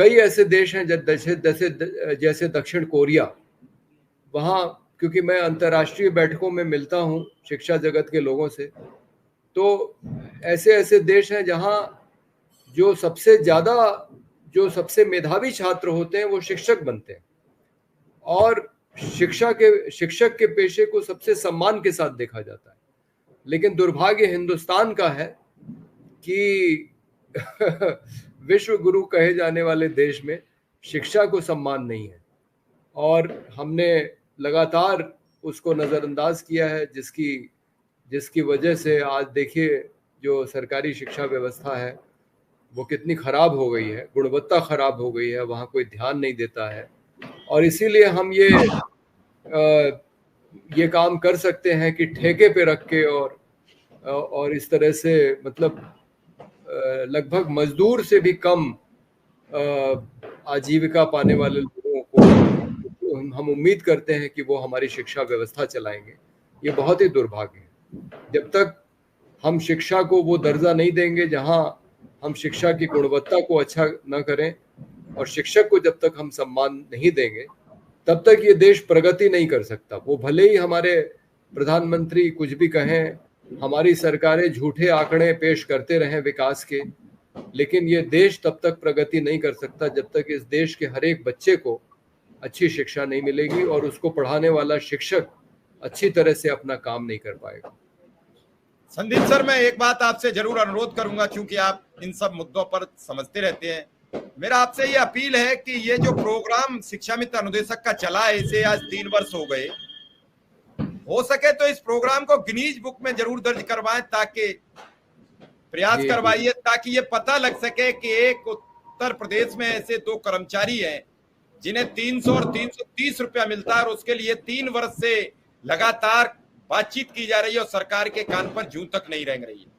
कई ऐसे देश हैं जैसे जैसे जैसे दक्षिण कोरिया, वहाँ क्योंकि मैं अंतर्राष्ट्रीय बैठकों में मिलता हूँ शिक्षा जगत के लोगों से, तो ऐसे ऐसे देश हैं जहाँ जो सबसे मेधावी छात्र होते हैं वो शिक्षक बनते हैं, और शिक्षक के पेशे को सबसे सम्मान के साथ देखा जाता है। लेकिन दुर्भाग्य हिंदुस्तान का है कि विश्व गुरु कहे जाने वाले देश में शिक्षा को सम्मान नहीं है, और हमने लगातार उसको नज़रअंदाज किया है, जिसकी वजह से आज देखिए जो सरकारी शिक्षा व्यवस्था है वो कितनी खराब हो गई है, गुणवत्ता खराब हो गई है, वहाँ कोई ध्यान नहीं देता है। और इसीलिए हम ये काम कर सकते हैं कि ठेके पे रख के और इस तरह से मतलब लगभग मजदूर से भी कम आजीविका पाने वाले लोगों को हम उम्मीद करते हैं कि वो हमारी शिक्षा व्यवस्था चलाएंगे। ये बहुत ही दुर्भाग्य है। जब तक हम शिक्षा को वो दर्जा नहीं देंगे जहां हम शिक्षा की गुणवत्ता को अच्छा न करें, और शिक्षक को जब तक हम सम्मान नहीं देंगे, तब तक ये देश प्रगति नहीं कर सकता। वो भले ही हमारे प्रधानमंत्री कुछ भी कहें, हमारी सरकारें झूठे आंकड़े पेश करते रहें विकास के, लेकिन ये देश तब तक प्रगति नहीं कर सकता जब तक इस देश के हर एक बच्चे को अच्छी शिक्षा नहीं मिलेगी और उसको पढ़ाने वाला शिक्षक अच्छी तरह से अपना काम नहीं कर पाएगा। संदीप सर, मैं एक बात आपसे जरूर अनुरोध करूंगा, क्योंकि आप इन सब मुद्दों पर समझते रहते हैं। मेरा आपसे ये अपील है कि ये जो प्रोग्राम शिक्षा मित्र अनुदेशक का चला है, इसे आज 3 वर्ष हो गए, हो सके तो इस प्रोग्राम को गिनीज बुक में जरूर दर्ज करवाएं, ताकि प्रयास करवाइए ताकि ये पता लग सके कि एक उत्तर प्रदेश में ऐसे 2 कर्मचारी हैं जिन्हें 300 और 330 रुपया मिलता है, और उसके लिए 3 वर्ष से लगातार बातचीत की जा रही है और सरकार के कान पर जूं तक नहीं रेंग रही है।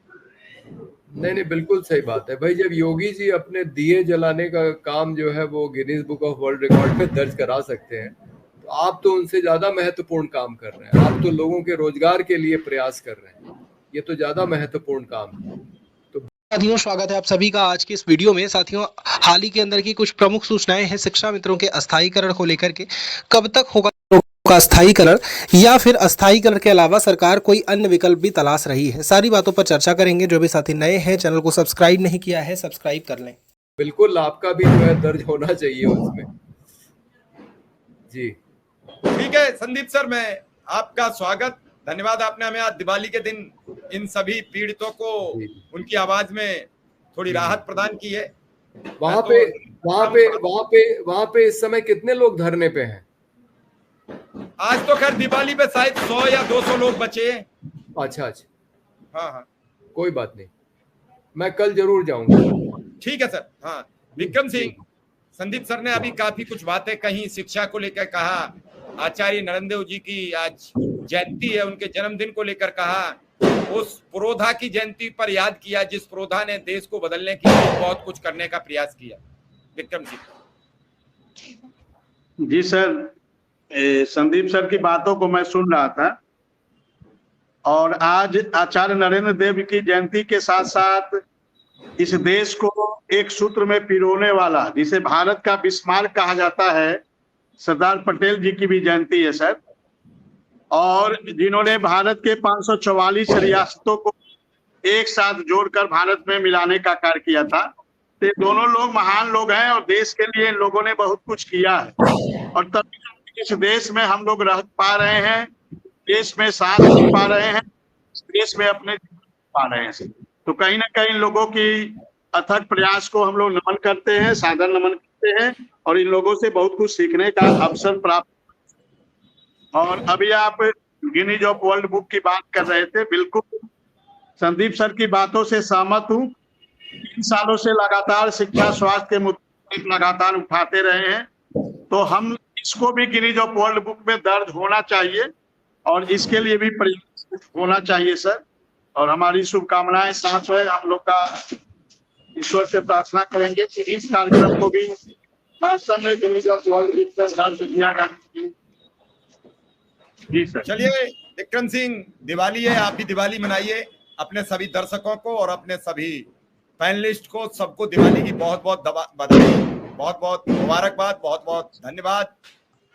नहीं, बिल्कुल सही बात है भाई। जब योगी जी अपने दिए जलाने का काम जो है वो Guinness book of world record में दर्ज करा सकते हैं, तो आप तो उनसे ज्यादा महत्वपूर्ण काम कर रहे हैं। आप तो लोगों के रोजगार के लिए प्रयास कर रहे हैं, ये तो ज्यादा महत्वपूर्ण काम है। साथियों, स्वागत है आप सभी का आज की इस वीडियो में। साथियों, हाल ही के अंदर की कुछ प्रमुख सूचनाएं हैं शिक्षा मित्रों के अस्थायीकरण को लेकर के। कब तक होगा का अस्थायीकरण, या फिर अस्थायीकरण के अलावा सरकार कोई अन्य विकल्प भी तलाश रही है, सारी बातों पर चर्चा करेंगे। जो भी साथी नए हैं, चैनल को सब्सक्राइब नहीं किया है, सब्सक्राइब कर लें। बिल्कुल, आपका भी जो है दर्ज होना चाहिए उसमें। जी ठीक है संदीप सर, मैं आपका स्वागत, धन्यवाद। आपने हमें आज दिवाली के दिन इन सभी पीड़ितों को उनकी आवाज में थोड़ी राहत प्रदान की है। वहां पे इस समय कितने लोग धरने पे हैं? आज तो खैर दिवाली पे शायद 100 या 200 लोग बचे हैं। अच्छा, हाँ, कोई बात नहीं, मैं कल जरूर जाऊंगा। ठीक है सर। हाँ, विक्रम सिंह, संदीप सर ने अभी काफी कुछ बातें कही, शिक्षा को लेकर कहा, आचार्य नरेंद्र देव जी की आज जयंती है, उनके जन्मदिन को लेकर कहा, उस पुरोधा की जयंती पर याद किया जिस पुरोधा ने देश को बदलने के लिए बहुत कुछ करने का प्रयास किया। विक्रम सिंह जी सर, संदीप सर की बातों को मैं सुन रहा था, और आज आचार्य नरेंद्र देव की जयंती के साथ साथ इस देश को एक सूत्र में पिरोने वाला, जिसे भारत का बिस्मार्क कहा जाता है, सरदार पटेल जी की भी जयंती है सर। और जिन्होंने भारत के 544 रियासतों को एक साथ जोड़कर भारत में मिलाने का कार्य किया था। तो दोनों लोग महान लोग हैं और देश के लिए इन लोगों ने बहुत कुछ किया है, और तभी इस देश में हम लोग रह पा रहे हैं, देश में साथ जी पा रहे हैं, देश में अपने पा रहे हैं। तो कहीं ना कहीं लोगों की अथक प्रयास को हम लोग नमन करते हैं, सादर नमन करते हैं, और इन लोगों से बहुत कुछ सीखने का अवसर प्राप्त। और अभी आप गिनीज ऑफ वर्ल्ड बुक की बात कर रहे थे, बिल्कुल संदीप सर की बातों से सहमत हूँ। 3 सालों से लगातार शिक्षा स्वास्थ्य के मुद्दे लगातार उठाते रहे हैं, तो हम इसको भी गिनीज ऑफ वर्ल्ड बुक में दर्ज होना चाहिए, और इसके लिए भी प्रयास होना चाहिए सर। और हमारी शुभकामनाएं साथ है, हम लोग का ईश्वर से प्रार्थना करेंगे कि इस कार्यक्रम को भी गिनीज ऑफ वर्ल्ड बुक में दर्ज किया जाए। जी सर। चलिए विक्रम सिंह, दिवाली है, आप भी दिवाली मनाइए। अपने सभी दर्शकों को और अपने सभी पैनलिस्ट को, सबको दिवाली की बहुत बहुत बधाई। बहुत बहुत मुबारकबाद, बहुत बहुत धन्यवाद,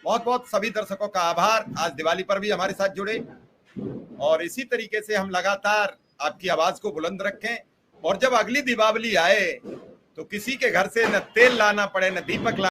बहुत बहुत सभी दर्शकों का आभार। आज दिवाली पर भी हमारे साथ जुड़े और इसी तरीके से हम लगातार आपकी आवाज को बुलंद रखें और जब अगली दीपावली आए तो किसी के घर से न तेल लाना पड़े, न दीपक